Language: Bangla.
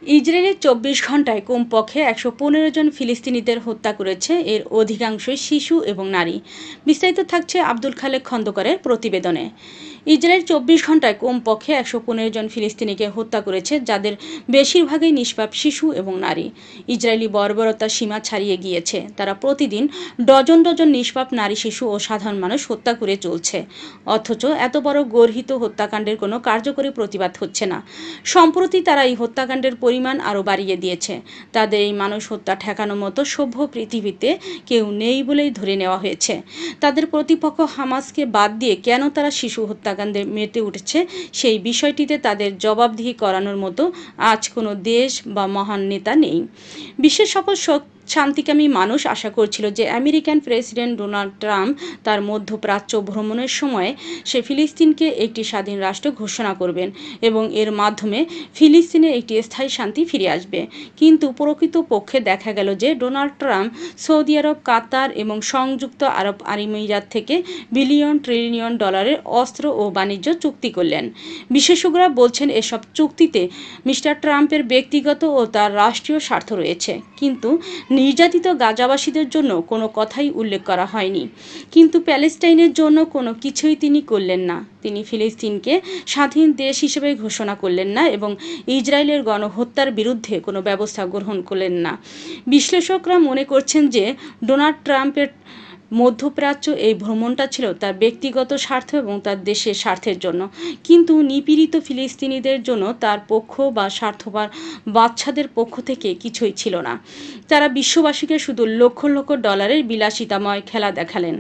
ইসরায়েলের ২৪ ঘণ্টায় কমপক্ষে ১১৫ জন ফিলিস্তিনিদের হত্যা করেছে, এর অধিকাংশই শিশু এবং নারী। বিস্তারিত থাকছে আব্দুল খালেক খন্দকারের প্রতিবেদনে। ইসরায়েল ২৪ ঘণ্টায় কমপক্ষে ১১৫ জন ফিলিস্তিনিকে হত্যা করেছে, যাদের বেশিরভাগই নিষ্পাপ শিশু এবং নারী। ইসরায়েলি বর্বরতার সীমা ছাড়িয়ে গিয়েছে। তারা প্রতিদিন ডজন ডজন নিষ্পাপ নারী, শিশু ও সাধারণ মানুষ হত্যা করে চলছে। অথচ এত বড় গর্হিত হত্যাকাণ্ডের কোনো কার্যকরী প্রতিবাদ হচ্ছে না। সম্প্রতি তারা এই হত্যাকাণ্ডের পরিমাণ আরও বাড়িয়ে দিয়েছে। তাদের এই মানুষ হত্যা ঠেকানোর মতো সভ্য পৃথিবীতে কেউ নেই বলেই ধরে নেওয়া হয়েছে। তাদের প্রতিপক্ষ হামাসকে বাদ দিয়ে কেন তারা শিশু হত্যাকাণ্ডে মেতে উঠেছে, সেই বিষয়টিতে তাদের জবাবদিহি করানোর মতো আজ কোনো দেশ বা মহান নেতা নেই। বিশ্বের সকল শান্তিকামী মানুষ আশা করছিল যে আমেরিকান প্রেসিডেন্ট ডোনাল্ড ট্রাম্প তার মধ্যপ্রাচ্য ভ্রমণের সময় সে ফিলিস্তিনকে একটি স্বাধীন রাষ্ট্র ঘোষণা করবেন এবং এর মাধ্যমে ফিলিস্তিনে একটি স্থায়ী শান্তি ফিরে আসবে। কিন্তু প্রকৃতপক্ষে দেখা গেল যে ডোনাল্ড ট্রাম্প সৌদি আরব, কাতার এবং সংযুক্ত আরব আমিরাত থেকে বিলিয়ন ট্রিলিয়ন ডলারের অস্ত্র ও বাণিজ্য চুক্তি করলেন। বিশেষজ্ঞরা বলছেন এসব চুক্তিতে মিস্টার ট্রাম্পের ব্যক্তিগত ও তার রাষ্ট্রীয় স্বার্থ রয়েছে, কিন্তু নির্যাতিত গাজাবাসীদের জন্য কোনো কথাই উল্লেখ করা হয়নি। কিন্তু প্যালেস্টাইনের জন্য কোনো কিছুই তিনি করলেন না। তিনি ফিলিস্তিনকে স্বাধীন দেশ হিসেবে ঘোষণা করলেন না এবং ইসরায়েলের গণহত্যার বিরুদ্ধে কোনো ব্যবস্থা গ্রহণ করলেন না। বিশ্লেষকরা মনে করছেন যে ডোনাল্ড ট্রাম্পের মধ্যপ্রাচ্য এই ভ্রমণটা ছিল তার ব্যক্তিগত স্বার্থ এবং তার দেশের স্বার্থের জন্য, কিন্তু নিপীড়িত ফিলিস্তিনিদের জন্য তার পক্ষ বা স্বার্থপর বাচ্চাদের পক্ষ থেকে কিছুই ছিল না। তারা বিশ্ববাসীকে শুধু লক্ষ লক্ষ ডলারের বিলাসিতাময় খেলা দেখালেন।